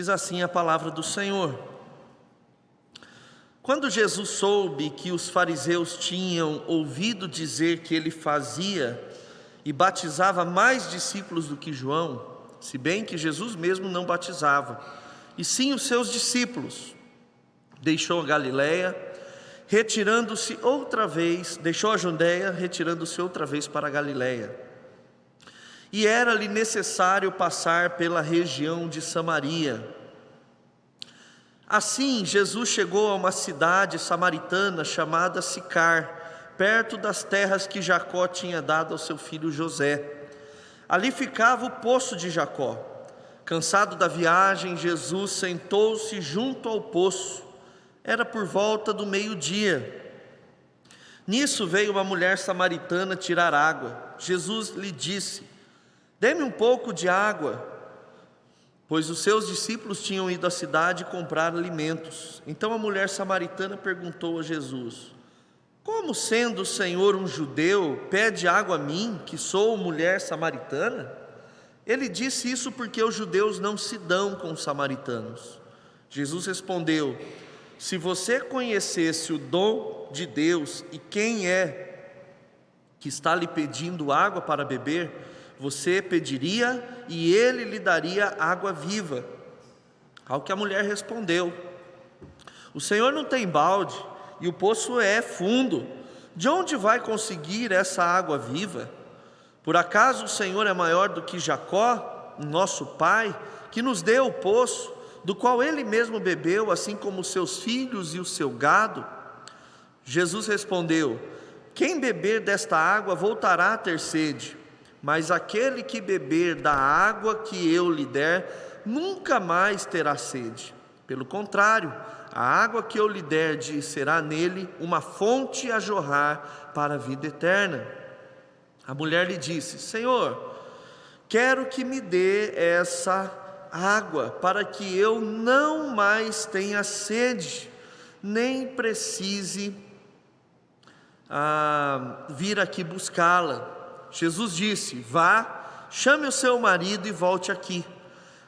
Diz assim a palavra do Senhor. Quando Jesus soube que os fariseus tinham ouvido dizer que ele fazia e batizava mais discípulos do que João, se bem que Jesus mesmo não batizava, e sim os seus discípulos, deixou a Galileia, retirando-se outra vez, deixou a Judeia, retirando-se outra vez para a Galileia. E era-lhe necessário passar pela região de Samaria. Assim, Jesus chegou a uma cidade samaritana chamada Sicar, perto das terras que Jacó tinha dado ao seu filho José. Ali ficava o poço de Jacó. Cansado da viagem, Jesus sentou-se junto ao poço. Era por volta do meio-dia. Nisso veio uma mulher samaritana tirar água. Jesus lhe disse: "Dê-me um pouco de água", pois os seus discípulos tinham ido à cidade comprar alimentos. Então a mulher samaritana perguntou a Jesus: "Como, sendo o Senhor um judeu, pede água a mim, que sou mulher samaritana?" Ele disse isso porque os judeus não se dão com os samaritanos. Jesus respondeu: "Se você conhecesse o dom de Deus e quem é que está lhe pedindo água para beber, você pediria e ele lhe daria água viva." Ao que a mulher respondeu: "O Senhor não tem balde e o poço é fundo. De onde vai conseguir essa água viva? Por acaso o Senhor é maior do que Jacó, nosso pai, que nos deu o poço, do qual ele mesmo bebeu, assim como os seus filhos e o seu gado?" Jesus respondeu: "Quem beber desta água voltará a ter sede, mas aquele que beber da água que eu lhe der, nunca mais terá sede. Pelo contrário, a água que eu lhe der será nele uma fonte a jorrar para a vida eterna." A mulher lhe disse: "Senhor, quero que me dê essa água, para que eu não mais tenha sede, nem precise vir aqui buscá-la." Jesus disse: "Vá, chame o seu marido e volte aqui."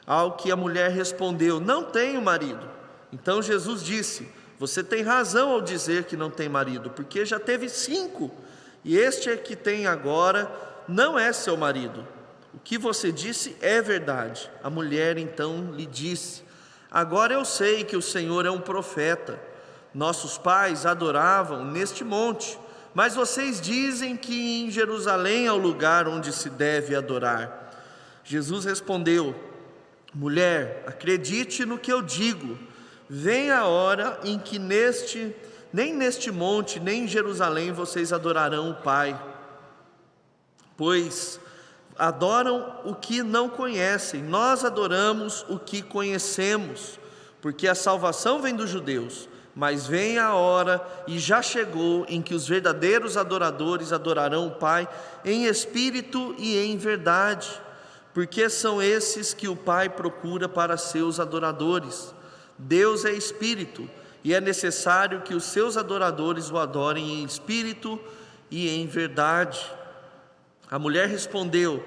Ao que a mulher respondeu: "Não tenho marido." Então Jesus disse: "Você tem razão ao dizer que não tem marido, porque já teve 5, e este é que tem agora não é seu marido. O que você disse é verdade." A mulher então lhe disse: "Agora eu sei que o Senhor é um profeta. Nossos pais adoravam neste monte, mas vocês dizem que em Jerusalém é o lugar onde se deve adorar." Jesus respondeu: "Mulher, acredite no que eu digo. Vem a hora em que nem neste monte, nem em Jerusalém vocês adorarão o Pai, pois adoram o que não conhecem. Nós adoramos o que conhecemos, porque a salvação vem dos judeus. Mas vem a hora, e já chegou, em que os verdadeiros adoradores adorarão o Pai em espírito e em verdade, porque são esses que o Pai procura para seus adoradores. Deus é espírito, e é necessário que os seus adoradores o adorem em espírito e em verdade." A mulher respondeu: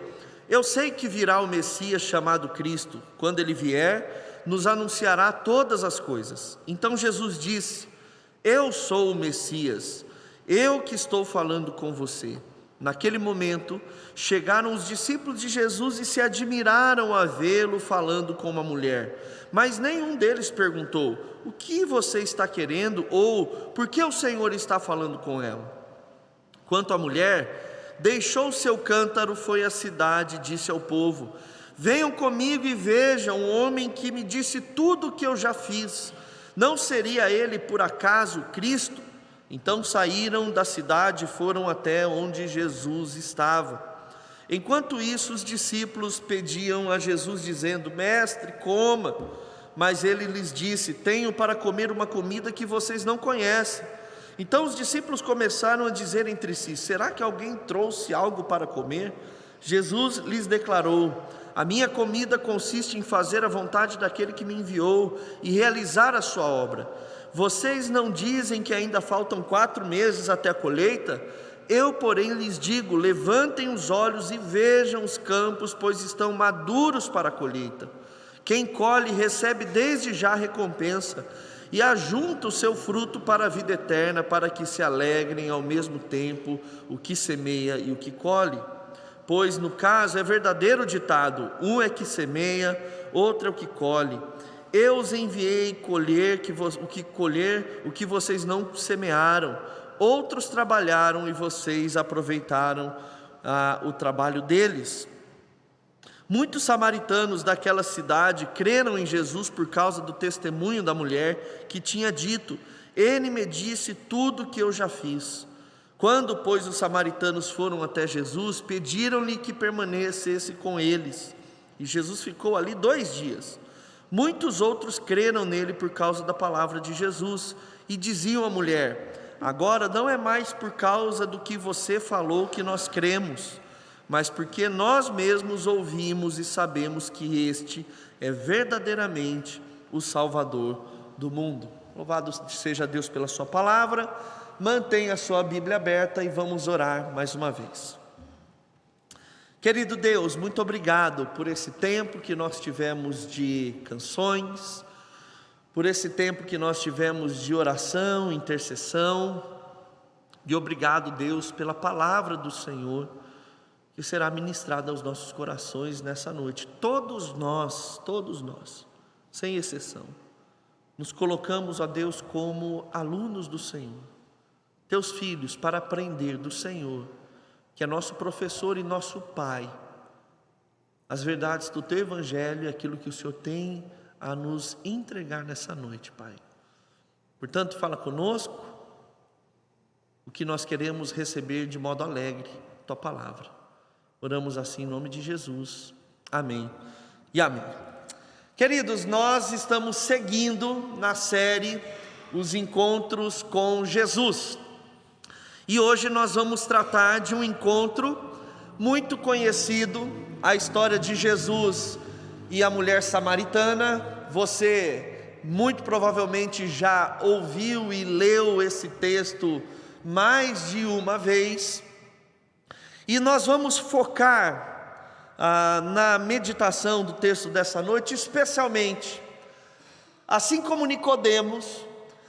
"Eu sei que virá o Messias chamado Cristo. Quando ele vier, nos anunciará todas as coisas." Então Jesus disse: "Eu sou o Messias, eu que estou falando com você." Naquele momento, chegaram os discípulos de Jesus e se admiraram a vê-lo falando com uma mulher. Mas nenhum deles perguntou: "O que você está querendo?" ou "Por que o Senhor está falando com ela?" Quanto à mulher, deixou seu cântaro, foi à cidade e disse ao povo: "Venham comigo e vejam um homem que me disse tudo o que eu já fiz. Não seria ele por acaso Cristo?" Então saíram da cidade e foram até onde Jesus estava. Enquanto isso, os discípulos pediam a Jesus dizendo: "Mestre, coma." Mas ele lhes disse: "Tenho para comer uma comida que vocês não conhecem." Então os discípulos começaram a dizer entre si: "Será que alguém trouxe algo para comer?" Jesus lhes declarou: "A minha comida consiste em fazer a vontade daquele que me enviou e realizar a sua obra. Vocês não dizem que ainda faltam 4 meses até a colheita? Eu, porém, lhes digo: levantem os olhos e vejam os campos, pois estão maduros para a colheita. Quem colhe recebe desde já a recompensa, e ajunta o seu fruto para a vida eterna, para que se alegrem ao mesmo tempo o que semeia e o que colhe. Pois no caso é verdadeiro ditado: um é que semeia, outro é o que colhe. Eu os enviei colher o que vocês não semearam. Outros trabalharam e vocês aproveitaram o trabalho deles. Muitos samaritanos daquela cidade creram em Jesus por causa do testemunho da mulher que tinha dito: ele me disse tudo o que eu já fiz. Quando, pois, os samaritanos foram até Jesus, pediram-lhe que permanecesse com eles. E Jesus ficou ali 2 dias. Muitos outros creram nele por causa da palavra de Jesus e diziam à mulher: agora não é mais por causa do que você falou que nós cremos, mas porque nós mesmos ouvimos e sabemos que este é verdadeiramente o Salvador do mundo. Louvado seja Deus pela sua palavra. Mantenha a sua Bíblia aberta e vamos orar mais uma vez. Querido Deus, muito obrigado por esse tempo que nós tivemos de canções, por esse tempo que nós tivemos de oração, intercessão, e obrigado, Deus, pela palavra do Senhor, que será ministrada aos nossos corações nessa noite. Todos nós, sem exceção, nos colocamos, ó Deus, como alunos do Senhor, teus filhos, para aprender do Senhor, que é nosso professor e nosso Pai, as verdades do teu Evangelho e aquilo que o Senhor tem a nos entregar nessa noite, Pai. Portanto, fala conosco o que nós queremos receber de modo alegre, tua palavra. Oramos assim em nome de Jesus. Amém e amém. Queridos, nós estamos seguindo na série Os Encontros com Jesus. E hoje nós vamos tratar de um encontro muito conhecido, a história de Jesus e a mulher samaritana. Você muito provavelmente já ouviu e leu esse texto mais de uma vez. E nós vamos focar na meditação do texto dessa noite, especialmente, assim como Nicodemos,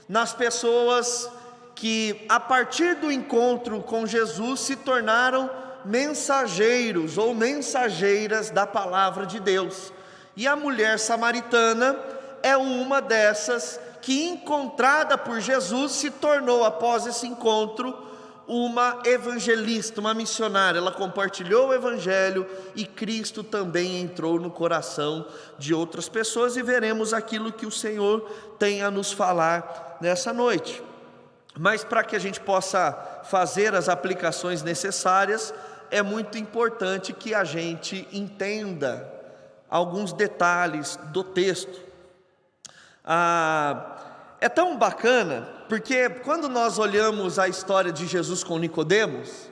nas pessoas que a partir do encontro com Jesus se tornaram mensageiros ou mensageiras da palavra de Deus. E a mulher samaritana é uma dessas que, encontrada por Jesus, se tornou após esse encontro uma evangelista, uma missionária. Ela compartilhou o evangelho e Cristo também entrou no coração de outras pessoas, e veremos aquilo que o Senhor tem a nos falar nessa noite. Mas para que a gente possa fazer as aplicações necessárias, é muito importante que a gente entenda alguns detalhes do texto. É tão bacana, porque quando nós olhamos a história de Jesus com Nicodemos,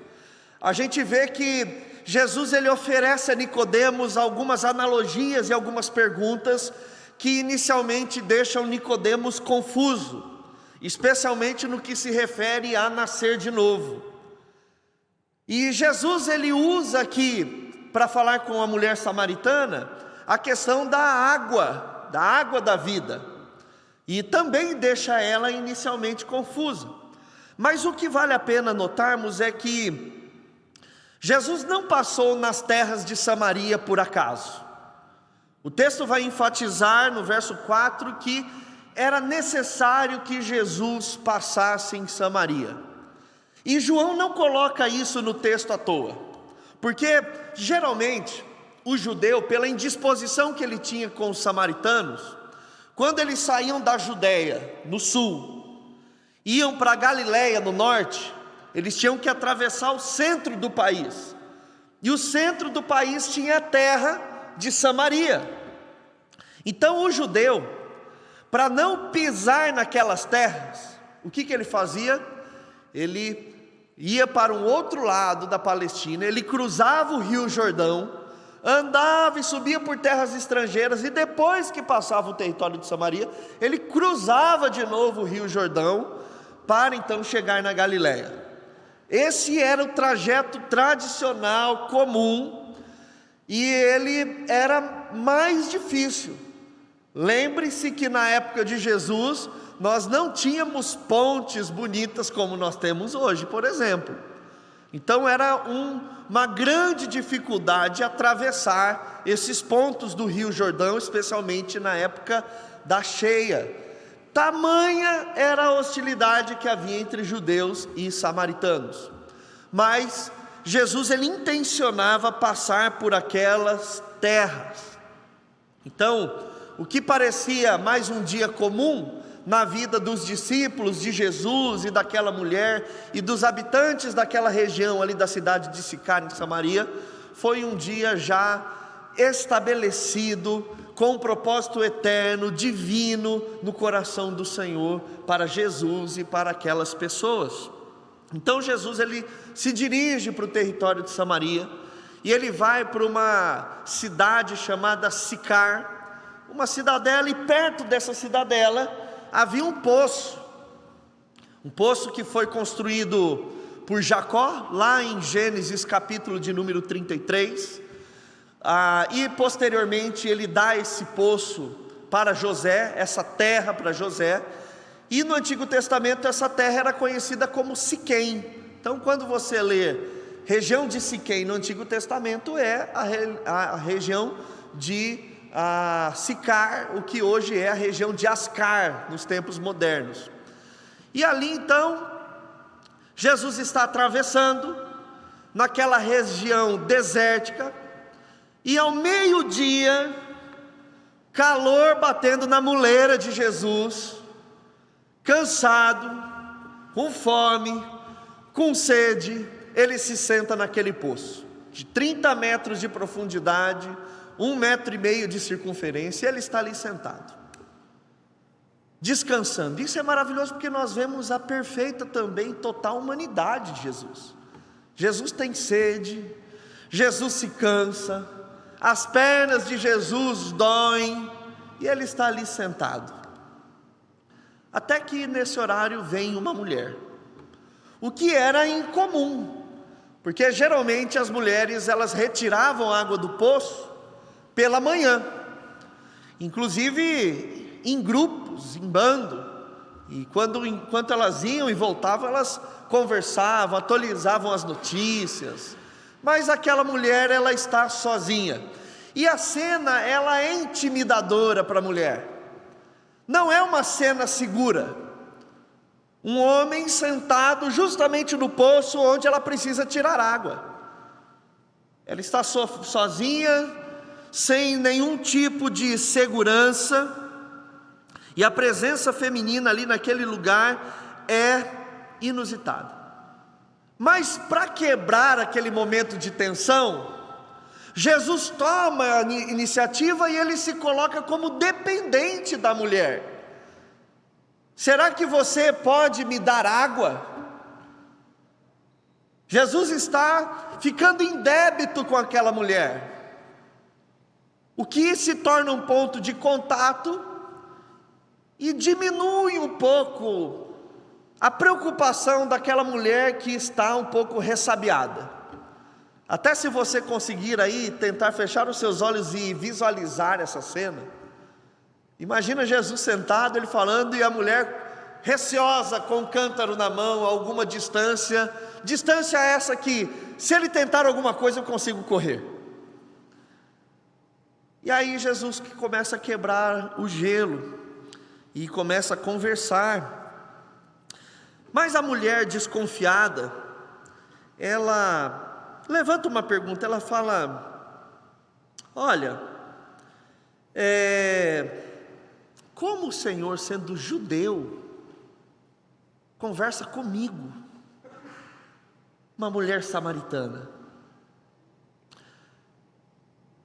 a gente vê que Jesus ele oferece a Nicodemos algumas analogias e algumas perguntas que inicialmente deixam Nicodemos confuso, especialmente no que se refere a nascer de novo. E Jesus ele usa aqui, para falar com a mulher samaritana, a questão da água da vida, e também deixa ela inicialmente confusa. Mas o que vale a pena notarmos é que Jesus não passou nas terras de Samaria por acaso. O texto vai enfatizar no verso 4 que era necessário que Jesus passasse em Samaria. E João não coloca isso no texto à toa, porque geralmente o judeu, pela indisposição que ele tinha com os samaritanos, quando eles saíam da Judéia, no sul, iam para Galiléia, no norte, eles tinham que atravessar o centro do país. E o centro do país tinha a terra de Samaria. Então o judeu, para não pisar naquelas terras, o que ele fazia? Ele ia para um outro lado da Palestina, ele cruzava o rio Jordão, andava e subia por terras estrangeiras, e depois que passava o território de Samaria, ele cruzava de novo o rio Jordão, para então chegar na Galiléia. Esse era o trajeto tradicional, comum, e ele era mais difícil, Lembre-se que na época de Jesus, nós não tínhamos pontes bonitas como nós temos hoje, por exemplo. Então era uma grande dificuldade atravessar esses pontos do Rio Jordão, especialmente na época da cheia. Tamanha era a hostilidade que havia entre judeus e samaritanos. Mas Jesus ele intencionava passar por aquelas terras. Então, o que parecia mais um dia comum na vida dos discípulos de Jesus e daquela mulher e dos habitantes daquela região ali da cidade de Sicar, em Samaria, foi um dia já estabelecido com um propósito eterno, divino no coração do Senhor para Jesus e para aquelas pessoas. Então Jesus ele se dirige para o território de Samaria e ele vai para uma cidade chamada Sicar, uma cidadela, e perto dessa cidadela havia um poço que foi construído por Jacó, lá em Gênesis capítulo de número 33, e posteriormente ele dá esse poço para José, essa terra para José, e no Antigo Testamento essa terra era conhecida como Siquém. Então quando você lê região de Siquém no Antigo Testamento, é a região de Sicar, o que hoje é a região de Ascar, nos tempos modernos. E ali então, Jesus está atravessando naquela região desértica, e ao meio-dia, calor batendo na muleira de Jesus, cansado, com fome, com sede, ele se senta naquele poço, de 30 metros de profundidade, 1,5 metro de circunferência, e ele está ali sentado, descansando. Isso é maravilhoso porque nós vemos a perfeita também, total humanidade de Jesus. Jesus tem sede, Jesus se cansa, as pernas de Jesus doem, e ele está ali sentado. Até que nesse horário vem uma mulher, o que era incomum, porque geralmente as mulheres elas retiravam a água do poço pela manhã, inclusive em grupos, em bando, e enquanto elas iam e voltavam, elas conversavam, atualizavam as notícias. Mas aquela mulher, ela está sozinha, e a cena ela é intimidadora para a mulher, não é uma cena segura. Um homem sentado justamente no poço onde ela precisa tirar água, ela está sozinha, sem nenhum tipo de segurança, e a presença feminina ali naquele lugar é inusitada. Mas para quebrar aquele momento de tensão, Jesus toma a iniciativa e ele se coloca como dependente da mulher. Será que você pode me dar água? Jesus está ficando em débito com aquela mulher, o que se torna um ponto de contato e diminui um pouco a preocupação daquela mulher que está um pouco ressabiada. Até se você conseguir aí tentar fechar os seus olhos e visualizar essa cena, imagina Jesus sentado, ele falando, e a mulher receosa com um cântaro na mão, a alguma distância essa que, se ele tentar alguma coisa, eu consigo correr. E aí Jesus que começa a quebrar o gelo e começa a conversar. Mas a mulher desconfiada, ela levanta uma pergunta, ela fala: olha, como o Senhor, sendo judeu, conversa comigo, uma mulher samaritana?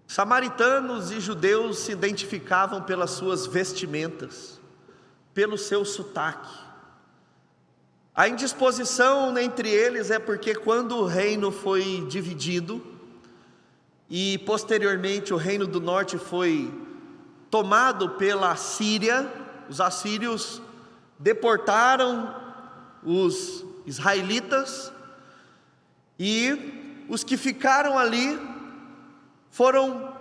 Samaritanos e judeus se identificavam pelas suas vestimentas, pelo seu sotaque. A indisposição entre eles é porque quando o reino foi dividido e posteriormente o reino do norte foi tomado pela Assíria, os assírios deportaram os israelitas, e os que ficaram ali foram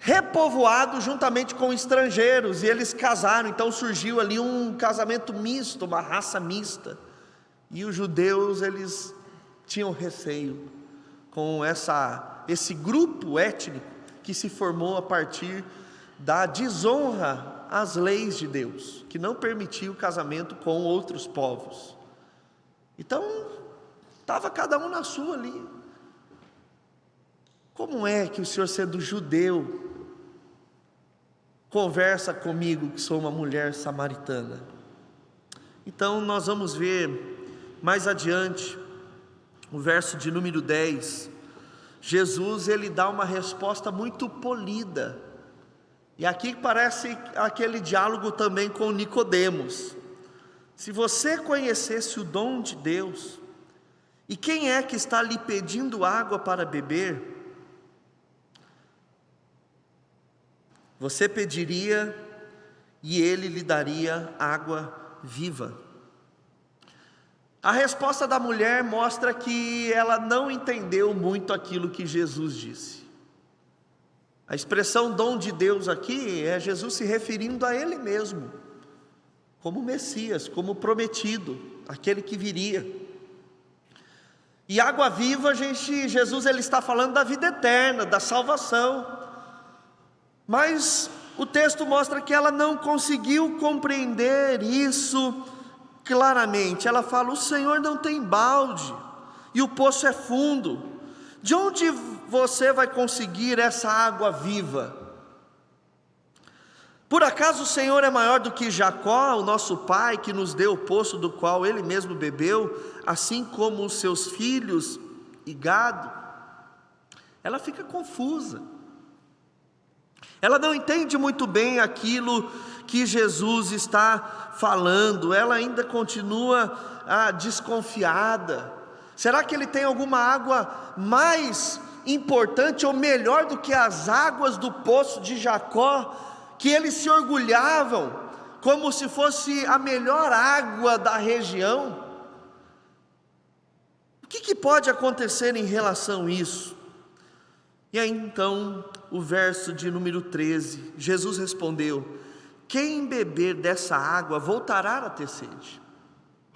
repovoado juntamente com estrangeiros, e eles casaram. Então surgiu ali um casamento misto, uma raça mista, e os judeus, eles tinham receio com esse grupo étnico que se formou a partir da desonra às leis de Deus, que não permitia o casamento com outros povos. Então estava cada um na sua ali. Como é que o senhor, sendo judeu, conversa comigo que sou uma mulher samaritana? Então nós vamos ver mais adiante, o verso de número 10, Jesus ele dá uma resposta muito polida, e aqui parece aquele diálogo também com Nicodemos. Se você conhecesse o dom de Deus, e quem é que está lhe pedindo água para beber, você pediria e ele lhe daria água viva. A resposta da mulher mostra que ela não entendeu muito aquilo que Jesus disse. A expressão dom de Deus aqui é Jesus se referindo a Ele mesmo, como Messias, como prometido, aquele que viria. E água viva, Jesus ele está falando da vida eterna, da salvação. Mas o texto mostra que ela não conseguiu compreender isso claramente. Ela fala: o Senhor não tem balde, e o poço é fundo. De onde você vai conseguir essa água viva? Por acaso o Senhor é maior do que Jacó, o nosso pai, que nos deu o poço do qual ele mesmo bebeu, assim como os seus filhos e gado? Ela fica confusa. Ela não entende muito bem aquilo que Jesus está falando. Ela ainda continua desconfiada. Será que ele tem alguma água mais importante ou melhor do que as águas do poço de Jacó, que eles se orgulhavam como se fosse a melhor água da região? O que pode acontecer em relação a isso? E aí então, o verso de número 13, Jesus respondeu: quem beber dessa água voltará a ter sede.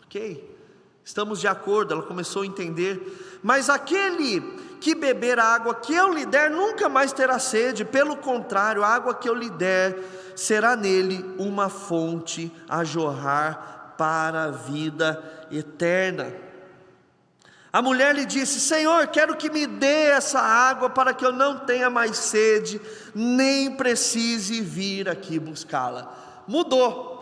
Ok? Estamos de acordo, ela começou a entender. Mas aquele que beber a água que eu lhe der nunca mais terá sede. Pelo contrário, a água que eu lhe der será nele uma fonte a jorrar para a vida eterna. A mulher lhe disse: Senhor, quero que me dê essa água para que eu não tenha mais sede, nem precise vir aqui buscá-la. Mudou.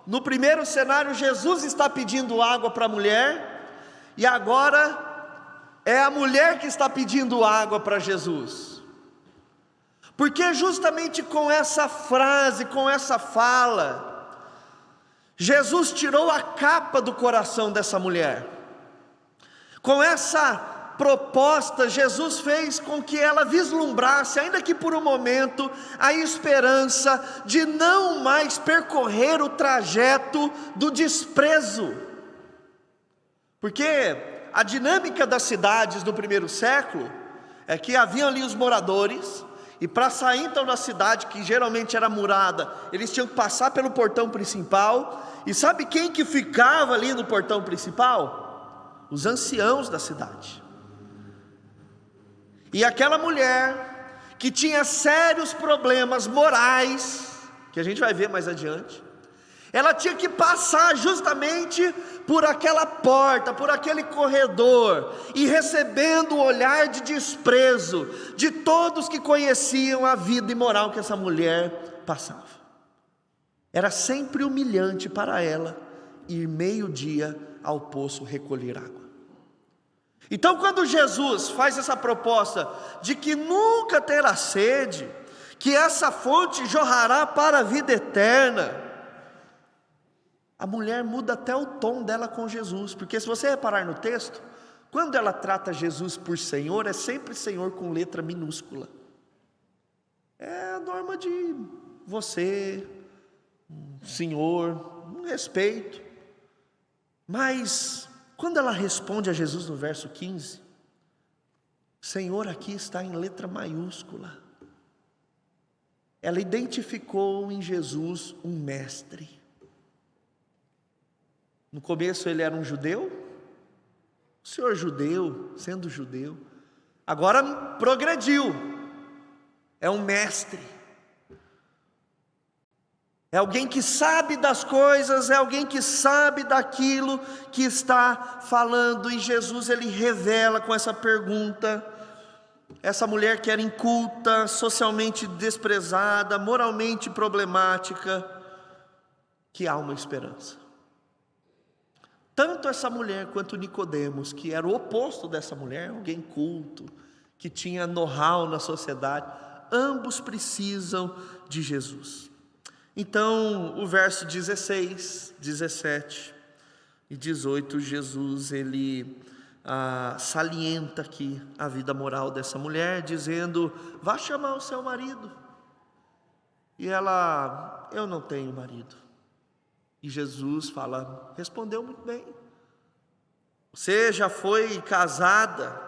No primeiro cenário, Jesus está pedindo água para a mulher, e agora é a mulher que está pedindo água para Jesus. Porque justamente com essa frase, com essa fala, Jesus tirou a capa do coração dessa mulher. Com essa proposta, Jesus fez com que ela vislumbrasse, ainda que por um momento, a esperança de não mais percorrer o trajeto do desprezo. Porque a dinâmica das cidades no primeiro século é que haviam ali os moradores, e para sair então da cidade, que geralmente era murada, eles tinham que passar pelo portão principal. E sabe quem que ficava ali no portão principal? Os anciãos da cidade. E aquela mulher que tinha sérios problemas morais, que a gente vai ver mais adiante, ela tinha que passar justamente por aquela porta, por aquele corredor, e recebendo o olhar de desprezo de todos que conheciam a vida imoral que essa mulher passava. Era sempre humilhante para ela ir meio-dia ao poço recolher água. Então, quando Jesus faz essa proposta de que nunca terá sede, que essa fonte jorrará para a vida eterna, a mulher muda até o tom dela com Jesus. Porque se você reparar no texto, quando ela trata Jesus por Senhor, é sempre Senhor com letra minúscula. É a norma de você, Senhor, um respeito. Mas quando ela responde a Jesus no verso 15, Senhor aqui está em letra maiúscula. ela identificou em Jesus um mestre. No começo ele era um judeu, o senhor judeu, sendo judeu, agora progrediu, é um mestre, é alguém que sabe das coisas, é alguém que sabe daquilo que está falando. E Jesus, ele revela com essa pergunta, essa mulher que era inculta, socialmente desprezada, moralmente problemática, que há uma esperança. Tanto essa mulher quanto Nicodemos, que era o oposto dessa mulher, alguém culto, que tinha know-how na sociedade, ambos precisam de Jesus. Então, o verso 16, 17 e 18, Jesus, ele salienta aqui a vida moral dessa mulher, dizendo: vá chamar o seu marido. E ela: eu não tenho marido. E Jesus fala: respondeu muito bem. Você já foi casada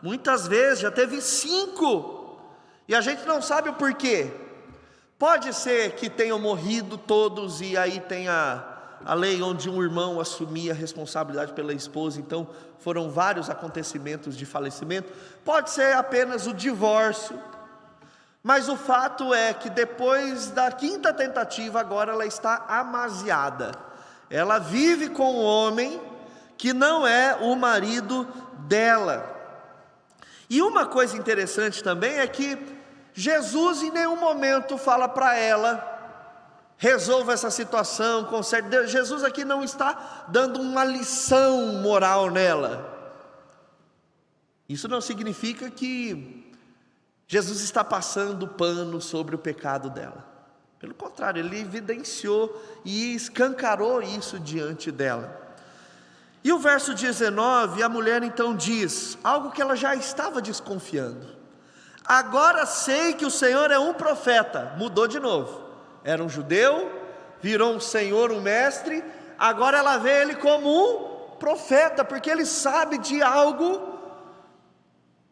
muitas vezes, já teve 5, e a gente não sabe o porquê. Pode ser que tenham morrido todos, e aí tem a lei onde um irmão assumia a responsabilidade pela esposa, então foram vários acontecimentos de falecimento. Pode ser apenas o divórcio, mas o fato é que depois da 5ª tentativa, agora ela está amasiada. Ela vive com um homem que não é o marido dela. E uma coisa interessante também é que Jesus em nenhum momento fala para ela: resolva essa situação, conserte. Jesus aqui não está dando uma lição moral nela. Isso não significa que Jesus está passando pano sobre o pecado dela. Pelo contrário, ele evidenciou e escancarou isso diante dela. E o verso 19, a mulher então diz algo que ela já estava desconfiando: agora sei que o Senhor é um profeta. Mudou de novo, era um judeu, virou um senhor, um mestre. Agora ela vê ele como um profeta, porque ele sabe de algo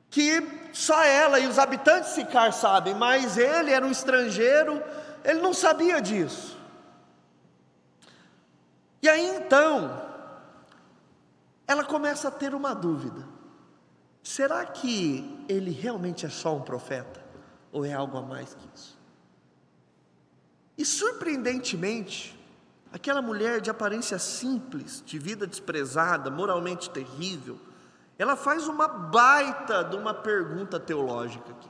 que só ela e os habitantes de Sicar sabem, mas ele era um estrangeiro, ele não sabia disso. E aí então ela começa a ter uma dúvida: será que ele realmente é só um profeta? Ou é algo a mais que isso? E surpreendentemente, aquela mulher de aparência simples, de vida desprezada, moralmente terrível, ela faz uma baita de uma pergunta teológica aqui.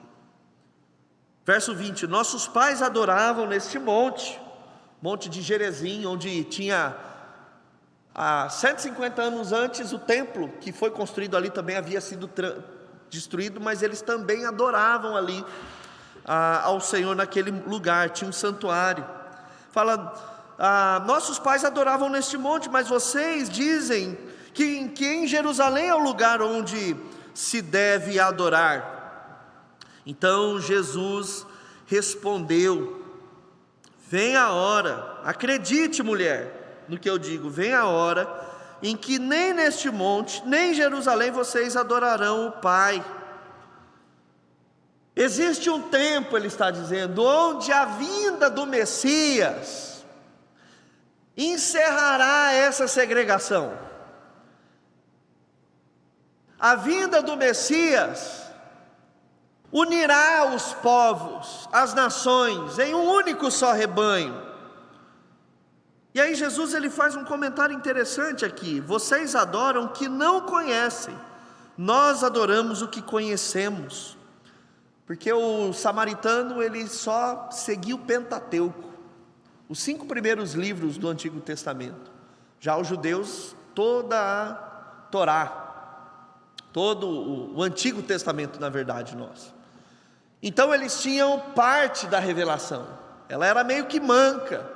Verso 20: nossos pais adoravam neste monte de Gerizim, onde tinha, há 150 anos antes, o templo que foi construído ali também havia sido destruído, mas eles também adoravam ali ao Senhor naquele lugar, tinha um santuário. Fala: nossos pais adoravam neste monte, mas vocês dizem que em Jerusalém é o lugar onde se deve adorar. Então Jesus respondeu: vem a hora, acredite, mulher, no que eu digo, vem a hora em que nem neste monte, nem em Jerusalém vocês adorarão o Pai. Existe um tempo, ele está dizendo, onde a vinda do Messias encerrará essa segregação. A vinda do Messias unirá os povos, as nações, em um único só rebanho. E aí Jesus, ele faz um comentário interessante aqui: vocês adoram o que não conhecem, nós adoramos o que conhecemos. Porque o samaritano, ele só seguia o Pentateuco, os 5 primeiros livros do Antigo Testamento. Já os judeus, toda a Torá, todo o Antigo Testamento, na verdade, nosso. Então eles tinham parte da revelação, ela era meio que manca.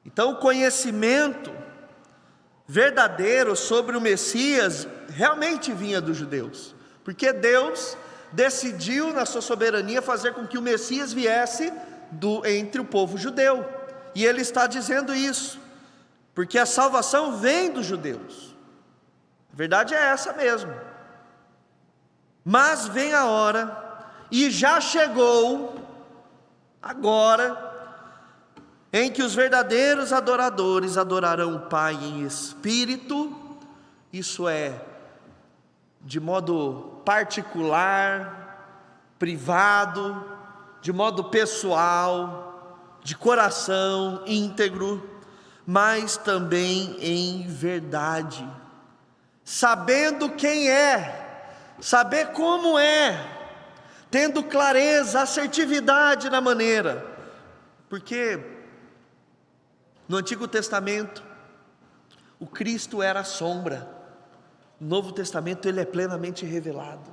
Então o conhecimento verdadeiro sobre o Messias realmente vinha dos judeus, porque Deus decidiu na sua soberania fazer com que o Messias viesse entre o povo judeu. E ele está dizendo isso, porque a salvação vem dos judeus. A verdade é essa mesmo. Mas vem a hora, e já chegou, agora em que os verdadeiros adoradores adorarão o Pai em espírito, isso é, de modo particular, privado, de modo pessoal, de coração íntegro, mas também em verdade, sabendo quem é, saber como é, tendo clareza, assertividade na maneira, porque no Antigo Testamento o Cristo era a sombra, no Novo Testamento ele é plenamente revelado.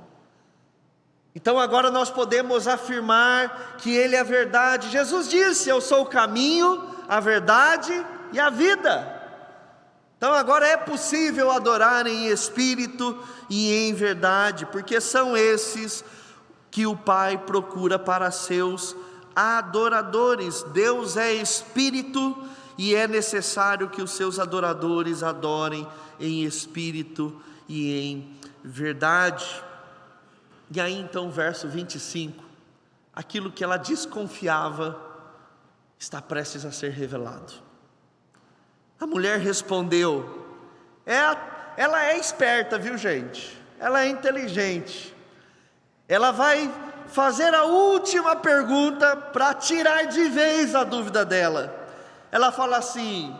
Então agora nós podemos afirmar que ele é a verdade. Jesus disse: eu sou o caminho, a verdade e a vida. Então agora é possível adorar em espírito e em verdade, porque são esses que o Pai procura para seus adoradores. Deus é espírito e é necessário que os seus adoradores adorem em espírito e em verdade. E aí então verso 25, aquilo que ela desconfiava está prestes a ser revelado. A mulher respondeu, ela é esperta, viu gente? Ela é inteligente. Ela vai fazer a última pergunta para tirar de vez a dúvida dela. Ela fala assim: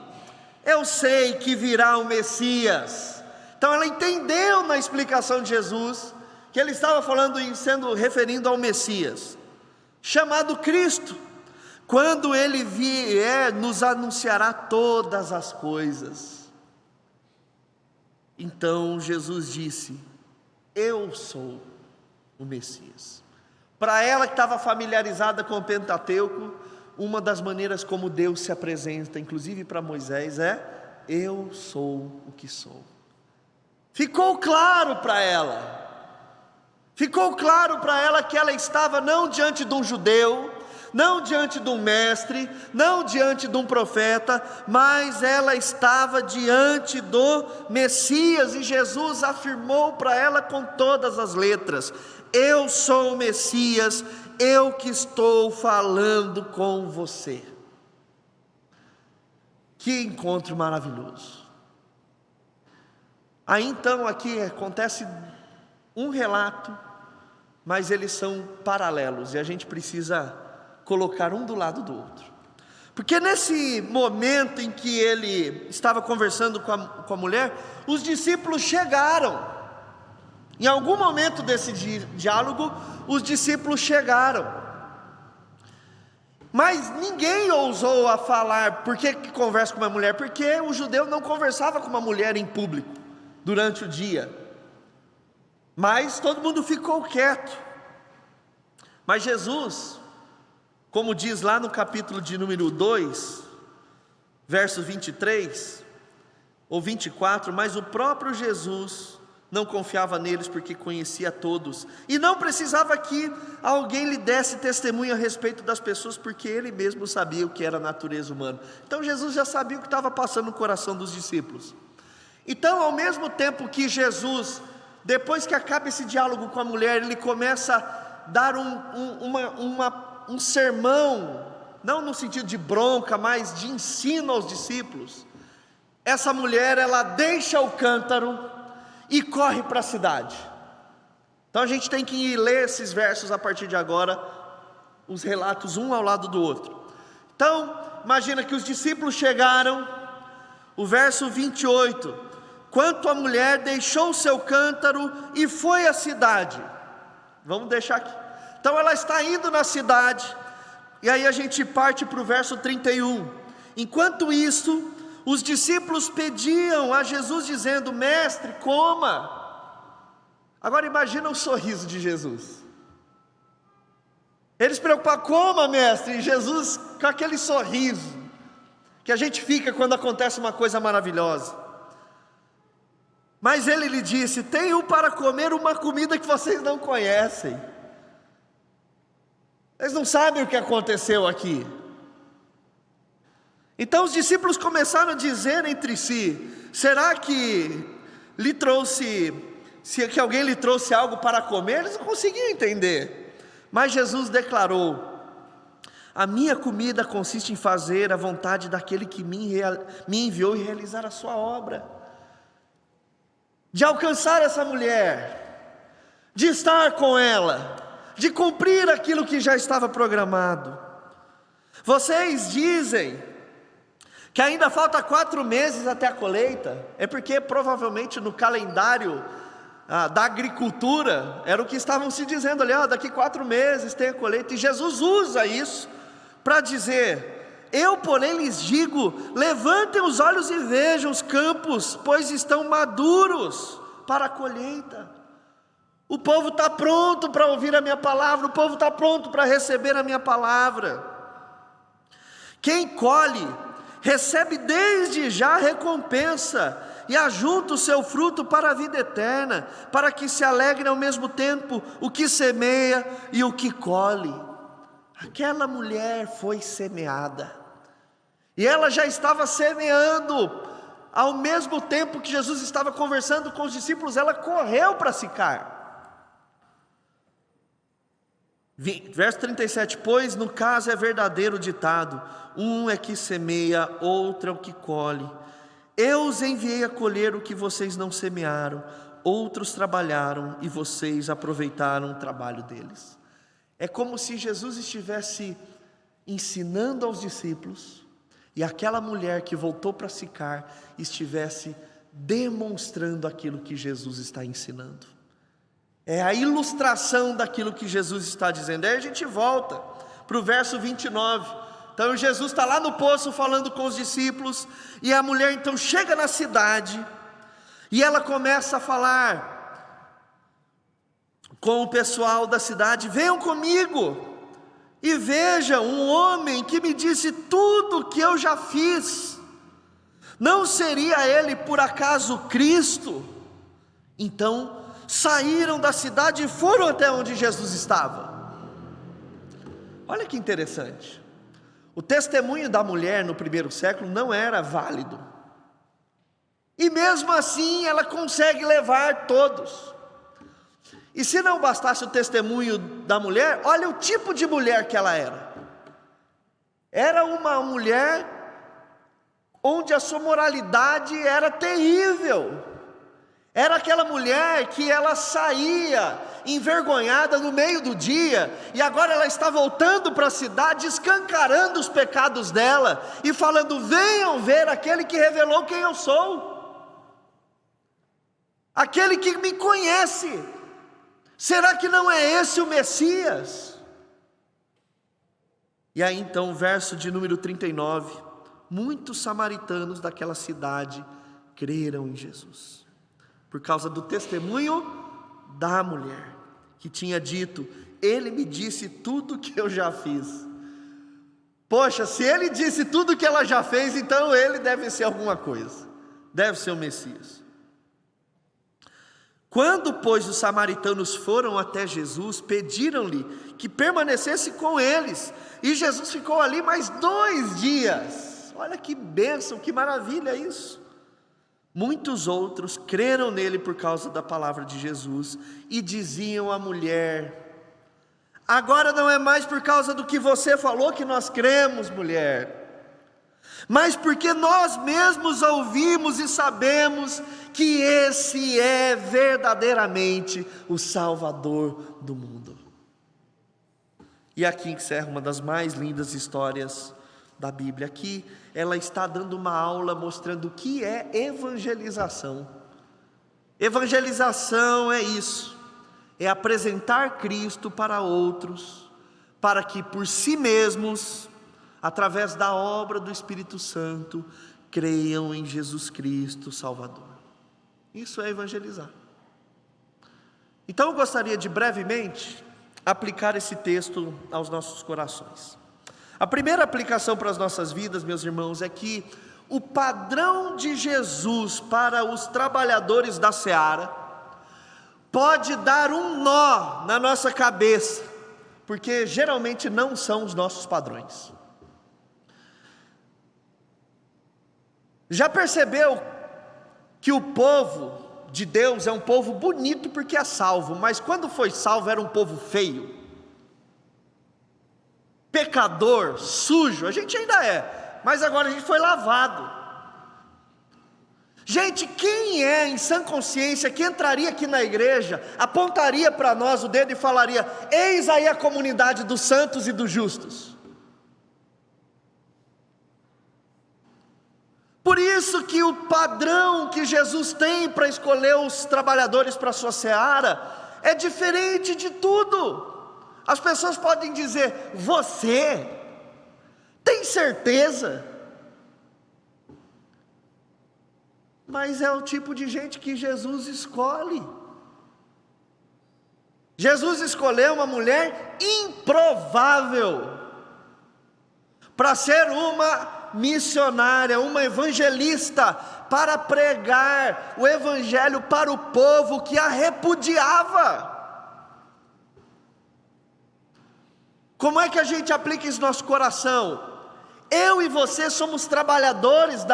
eu sei que virá o Messias. Então ela entendeu na explicação de Jesus que ele estava falando referindo ao Messias, chamado Cristo. Quando ele vier, nos anunciará todas as coisas. Então Jesus disse: eu sou o Messias. Para ela que estava familiarizada com o Pentateuco, uma das maneiras como Deus se apresenta, inclusive para Moisés, é: eu sou o que sou. Ficou claro para ela. Ficou claro para ela que ela estava não diante de um judeu, não diante de um mestre, não diante de um profeta, mas ela estava diante do Messias, e Jesus afirmou para ela com todas as letras: eu sou o Messias, eu que estou falando com você. Que encontro maravilhoso. Aí então aqui acontece um relato, mas eles são paralelos, e a gente precisa colocar um do lado do outro. Porque nesse momento em que ele estava conversando com a mulher, os discípulos chegaram. Em algum momento desse diálogo, os discípulos chegaram. Mas ninguém ousou a falar: por que conversa com uma mulher? Porque o judeu não conversava com uma mulher em público durante o dia. Mas todo mundo ficou quieto. Mas Jesus, como diz lá no capítulo de número 2, verso 23 ou 24, mas o próprio Jesus não confiava neles porque conhecia todos, e não precisava que alguém lhe desse testemunho a respeito das pessoas, porque ele mesmo sabia o que era a natureza humana. Então Jesus já sabia o que estava passando no coração dos discípulos. Então, ao mesmo tempo que Jesus, depois que acaba esse diálogo com a mulher, ele começa a dar um sermão, não no sentido de bronca, mas de ensino aos discípulos. Essa mulher, ela deixa o cântaro e corre para a cidade. Então a gente tem que ler esses versos a partir de agora, os relatos um ao lado do outro. Então, imagina que os discípulos chegaram, o verso 28, quanto a mulher deixou o seu cântaro e foi à cidade. Vamos deixar aqui. Então ela está indo na cidade, e aí a gente parte para o verso 31. Enquanto isso, os discípulos pediam a Jesus dizendo: mestre, coma. Agora imagina o sorriso de Jesus. Eles se preocuparam: coma, mestre. E Jesus com aquele sorriso que a gente fica quando acontece uma coisa maravilhosa. Mas ele lhe disse: tenho para comer uma comida que vocês não conhecem. Eles não sabem o que aconteceu aqui. Então os discípulos começaram a dizer entre si: será que que alguém lhe trouxe algo para comer? Eles não conseguiam entender. Mas Jesus declarou: A minha comida consiste em fazer a vontade daquele que me enviou e realizar a sua obra. De alcançar essa mulher, de estar com ela, de cumprir aquilo que já estava programado. Vocês dizem que ainda falta 4 meses até a colheita, é porque provavelmente no calendário da agricultura, era o que estavam se dizendo ali, daqui 4 meses tem a colheita, e Jesus usa isso para dizer: eu porém lhes digo, levantem os olhos e vejam os campos, pois estão maduros para a colheita. O povo está pronto para ouvir a minha palavra, o povo está pronto para receber a minha palavra. Quem colhe, recebe desde já a recompensa, e ajunta o seu fruto para a vida eterna, para que se alegre ao mesmo tempo o que semeia e o que colhe. Aquela mulher foi semeada, e ela já estava semeando, ao mesmo tempo que Jesus estava conversando com os discípulos, ela correu para Sicar. Verso 37, pois no caso é verdadeiro ditado, um é que semeia, outro é o que colhe. Eu os enviei a colher o que vocês não semearam, outros trabalharam e vocês aproveitaram o trabalho deles. É como se Jesus estivesse ensinando aos discípulos, e aquela mulher que voltou para Sicar estivesse demonstrando aquilo que Jesus está ensinando. É a ilustração daquilo que Jesus está dizendo. Aí a gente volta para o verso 29. Então Jesus está lá no poço falando com os discípulos, e a mulher então chega na cidade, e ela começa a falar com o pessoal da cidade: venham comigo, e vejam um homem que me disse tudo o que eu já fiz. Não seria ele por acaso Cristo? Então saíram da cidade e foram até onde Jesus estava. Olha que interessante. O testemunho da mulher no primeiro século não era válido, e mesmo assim ela consegue levar todos. E se não bastasse o testemunho da mulher, olha o tipo de mulher que ela era. Era uma mulher onde a sua moralidade era terrível. Era aquela mulher que ela saía envergonhada no meio do dia, e agora ela está voltando para a cidade, escancarando os pecados dela, e falando: venham ver aquele que revelou quem eu sou, aquele que me conhece. Será que não é esse o Messias? E aí então, verso de número 39, muitos samaritanos daquela cidade creram em Jesus, por causa do testemunho da mulher, que tinha dito: ele me disse tudo que eu já fiz. Poxa, se ele disse tudo que ela já fez, então ele deve ser alguma coisa, deve ser o Messias. Quando, pois, os samaritanos foram até Jesus, pediram-lhe que permanecesse com eles, e Jesus ficou ali mais 2 dias. Olha que bênção, que maravilha isso. Muitos outros creram nele por causa da palavra de Jesus, e diziam à mulher: agora não é mais por causa do que você falou que nós cremos, mulher, mas porque nós mesmos ouvimos e sabemos que esse é verdadeiramente o Salvador do mundo. E aqui encerra uma das mais lindas histórias da Bíblia. Aqui ela está dando uma aula mostrando o que é evangelização. Evangelização é isso, é apresentar Cristo para outros, para que por si mesmos, através da obra do Espírito Santo, creiam em Jesus Cristo Salvador. Isso é evangelizar. Então eu gostaria de brevemente aplicar esse texto aos nossos corações. A primeira aplicação para as nossas vidas, meus irmãos, é que o padrão de Jesus para os trabalhadores da seara pode dar um nó na nossa cabeça, porque geralmente não são os nossos padrões. Já percebeu que o povo de Deus é um povo bonito porque é salvo, mas quando foi salvo era um povo feio? pecador, sujo, a gente ainda é, mas agora a gente foi lavado. Gente, quem é em sã consciência que entraria aqui na igreja, apontaria para nós o dedo e falaria: eis aí a comunidade dos santos e dos justos? Por isso que o padrão que Jesus tem para escolher os trabalhadores para a sua seara é diferente de tudo. As pessoas podem dizer: você tem certeza? Mas é o tipo de gente que Jesus escolhe. Jesus escolheu uma mulher improvável para ser uma missionária, uma evangelista, para pregar o evangelho para o povo que a repudiava. Como é que a gente aplica isso no nosso coração? Eu e você somos trabalhadores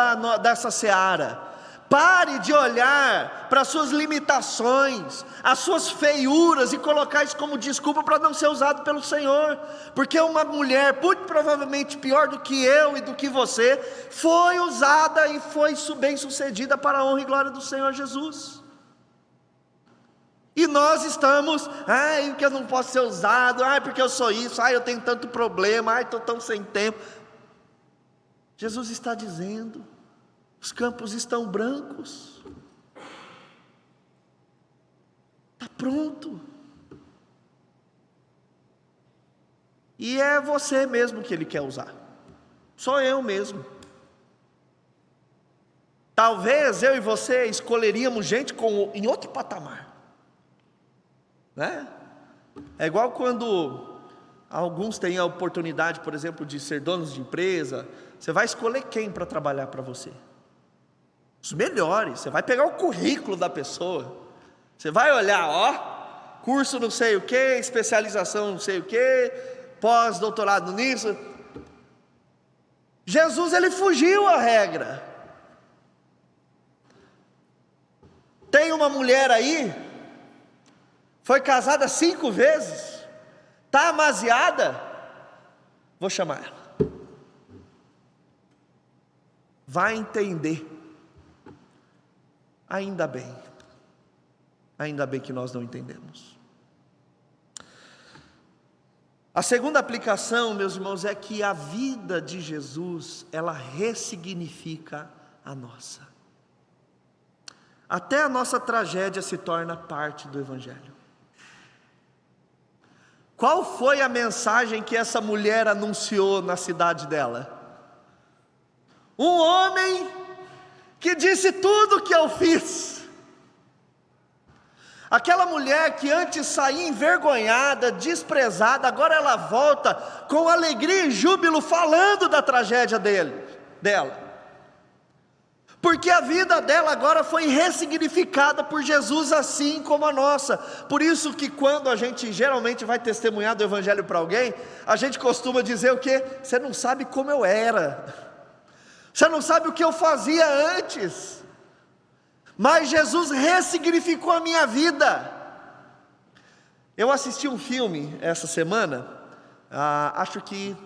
dessa seara. Pare de olhar para as suas limitações, as suas feiuras e colocar isso como desculpa para não ser usado pelo Senhor. Porque uma mulher, muito provavelmente pior do que eu e do que você, foi usada e foi bem sucedida para a honra e glória do Senhor Jesus. E nós estamos: ai, porque eu não posso ser usado, ai, porque eu sou isso, ai, eu tenho tanto problema, ai, estou tão sem tempo. Jesus está dizendo: os campos estão brancos, está pronto, e é você mesmo que Ele quer usar, sou eu mesmo. Talvez eu e você escolheríamos gente em outro patamar, né? É igual quando alguns têm a oportunidade, por exemplo, de ser donos de empresa. Você vai escolher quem para trabalhar para você? Os melhores. Você vai pegar o currículo da pessoa, você vai olhar, ó, curso não sei o que, especialização não sei o que, pós-doutorado nisso. Jesus, Ele fugiu à regra. Tem uma mulher aí, foi casada 5 vezes, está amaziada, vou chamar ela. Vai entender. Ainda bem que nós não entendemos. A segunda aplicação, meus irmãos, é que a vida de Jesus, ela ressignifica a nossa. Até a nossa tragédia se torna parte do Evangelho. Qual foi a mensagem que essa mulher anunciou na cidade dela? Um homem que disse tudo o que eu fiz. Aquela mulher que antes saía envergonhada, desprezada, agora ela volta com alegria e júbilo falando da tragédia dela. Porque a vida dela agora foi ressignificada por Jesus, assim como a nossa. Por isso que quando a gente geralmente vai testemunhar do Evangelho para alguém, a gente costuma dizer o quê? Você não sabe como eu era. Você não sabe o que eu fazia antes, mas Jesus ressignificou a minha vida. Eu assisti um filme essa semana, acho que,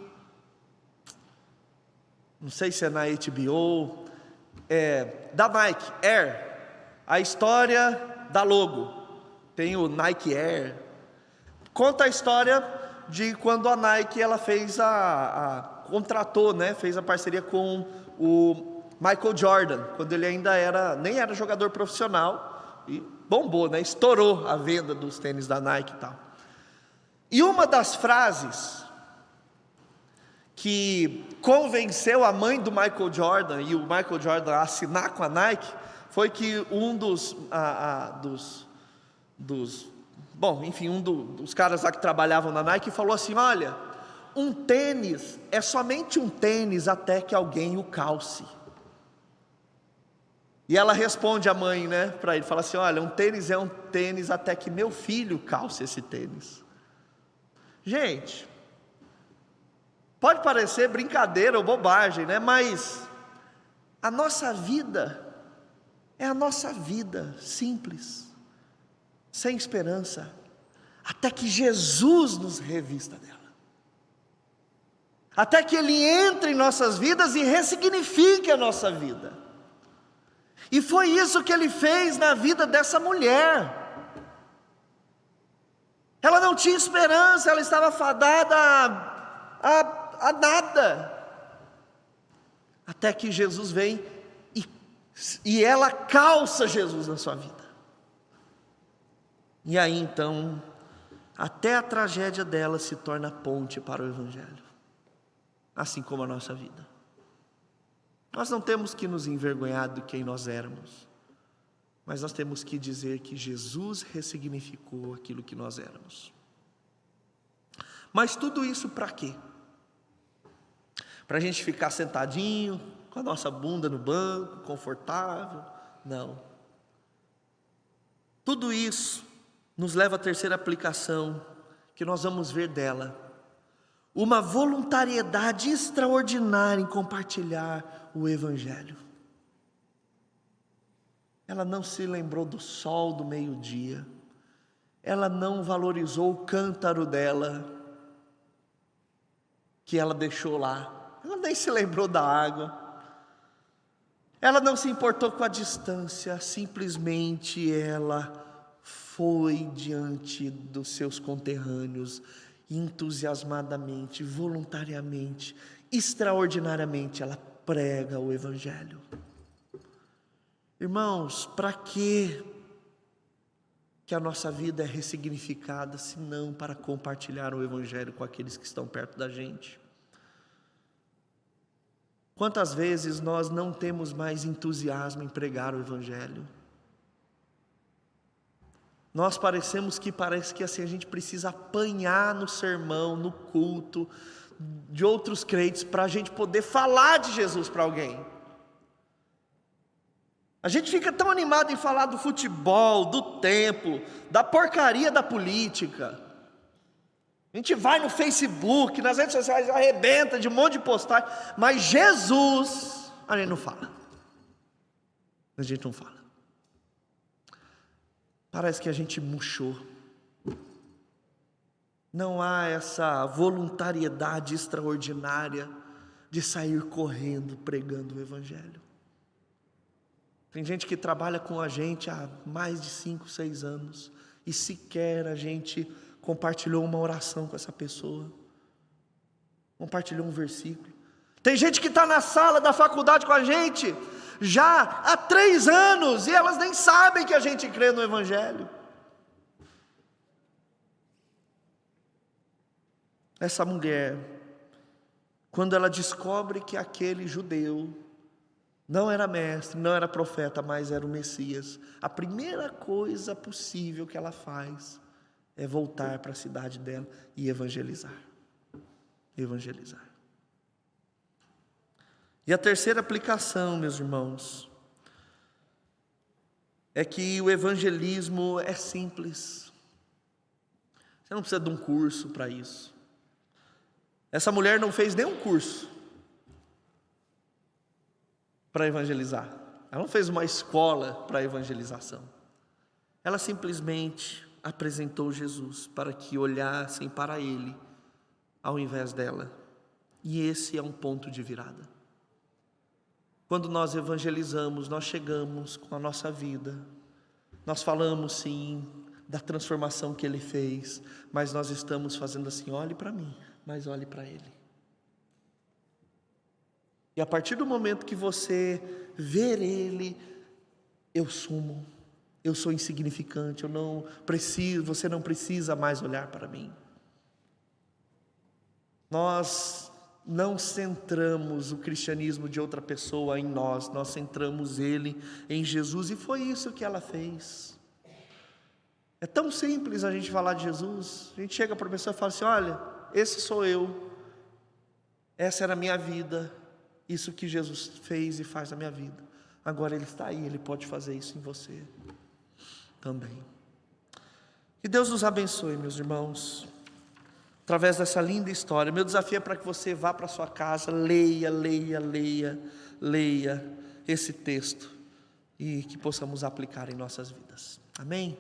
não sei se é na HBO, da Nike, Air, a história da logo, tem o Nike Air, conta a história de quando a Nike ela fez contratou, né, fez a parceria com o Michael Jordan, quando ele ainda nem era jogador profissional, e bombou, né, estourou a venda dos tênis da Nike e tal. E uma das frases que convenceu a mãe do Michael Jordan e o Michael Jordan a assinar com a Nike foi que um dos caras lá que trabalhavam na Nike falou assim: olha, um tênis é somente um tênis até que alguém o calce. E ela responde, a mãe, né, para ele, fala assim: olha, um tênis é um tênis até que meu filho calce esse tênis. Gente, pode parecer brincadeira ou bobagem, né? Mas a nossa vida é a nossa vida simples, sem esperança, até que Jesus nos revista dela. até que Ele entre em nossas vidas e ressignifique a nossa vida. E foi isso que Ele fez na vida dessa mulher. Ela não tinha esperança, ela estava fadada a nada. Até que Jesus vem e ela calça Jesus na sua vida. E aí então, até a tragédia dela se torna ponte para o Evangelho. Assim como a nossa vida. Nós não temos que nos envergonhar de quem nós éramos, mas nós temos que dizer que Jesus ressignificou aquilo que nós éramos. Mas tudo isso para quê? Para a gente ficar sentadinho, com a nossa bunda no banco, confortável? Não. Tudo isso nos leva à terceira aplicação, que nós vamos ver dela. Uma voluntariedade extraordinária em compartilhar o Evangelho. Ela não se lembrou do sol do meio-dia, ela não valorizou o cântaro dela, que ela deixou lá, ela nem se lembrou da água, ela não se importou com a distância, simplesmente ela foi diante dos seus conterrâneos, entusiasmadamente, voluntariamente, extraordinariamente, ela prega o Evangelho. Irmãos, para que a nossa vida é ressignificada, se não para compartilhar o Evangelho com aqueles que estão perto da gente? Quantas vezes nós não temos mais entusiasmo em pregar o Evangelho? Nós parece que assim a gente precisa apanhar no sermão, no culto de outros crentes para a gente poder falar de Jesus para alguém. A gente fica tão animado em falar do futebol, do templo, da porcaria da política. A gente vai no Facebook, nas redes sociais, arrebenta de um monte de postagem, mas Jesus, a gente não fala. A gente não fala. Parece que a gente murchou. Não há essa voluntariedade extraordinária de sair correndo pregando o Evangelho. Tem gente que trabalha com a gente há mais de 5, 6 anos e sequer a gente compartilhou uma oração com essa pessoa, compartilhou um versículo. Tem gente que está na sala da faculdade com a gente já há 3 anos e elas nem sabem que a gente crê no Evangelho. Essa mulher, quando ela descobre que aquele judeu não era mestre, não era profeta, mas era o Messias, a primeira coisa possível que ela faz é voltar para a cidade dela e evangelizar. Evangelizar. E a terceira aplicação, meus irmãos, é que o evangelismo é simples. Você não precisa de um curso para isso. Essa mulher não fez nenhum curso para evangelizar. Ela não fez uma escola para evangelização. Ela simplesmente apresentou Jesus para que olhassem para Ele ao invés dela. E esse é um ponto de virada. Quando nós evangelizamos, nós chegamos com a nossa vida, nós falamos sim da transformação que Ele fez, mas nós estamos fazendo assim: olhe para mim, mas olhe para Ele. E a partir do momento que você ver Ele, eu sumo, eu sou insignificante, eu não preciso, você não precisa mais olhar para mim. Nós não centramos o cristianismo de outra pessoa em nós centramos Ele em Jesus, e foi isso que ela fez. É tão simples a gente falar de Jesus. A gente chega para a pessoa e fala assim: olha, esse sou eu, essa era a minha vida, isso que Jesus fez e faz na minha vida, agora Ele está aí, Ele pode fazer isso em você também. Que Deus nos abençoe, meus irmãos, através dessa linda história. Meu desafio é para que você vá para sua casa, leia esse texto, e que possamos aplicar em nossas vidas. Amém?